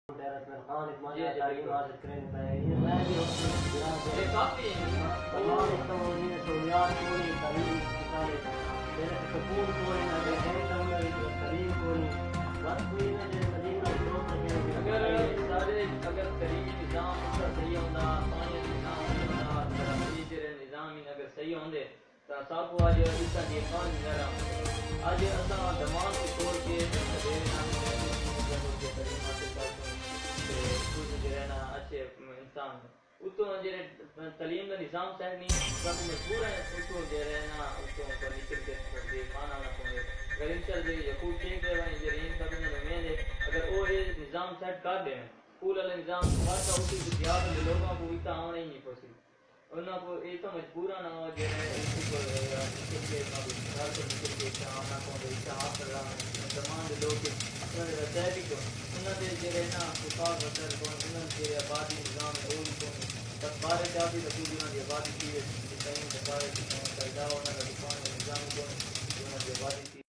تعلیم حاصل کرنے پہ میں بھی تمام سہولیات پوری تعلیم میرے سکون پوری تعلیم پوری بس کوئی اگر تعلیمی نظام صحیح ہوتا پانی نظام اگر صحیح ہوندے تو سب کو اج اس دی کون نظر اج اساں دماغ کے طور کے اچھے انسان اتو تعلیم کا نظام صحیح نہیں سب مجبور ہے اتو نا اتو نکل کے مانا نہ پڑے اگر انشاءاللہ یقین ٹھیک ہے جرین کا میں اگر وہ نظام سیٹ کر دیں اسکول والے نظام ہر کا اسی زیادہ لوگوں کو اتنا آنا ہی نہیں پڑتی انہوں کو یہ تو مجبور نہ ہو جو ہے نکل کے گھر سے نکل کے آنا پڑے ہاتھ زمان کے لوگ رچائے بھی کو انہوں نے جو ہے نا خفاق وطر کو انہوں کے آبادی نظام ہے وہ بھی کو بس بارے چاہتی رسول انہوں کی آبادی کی کہیں بارے پیدا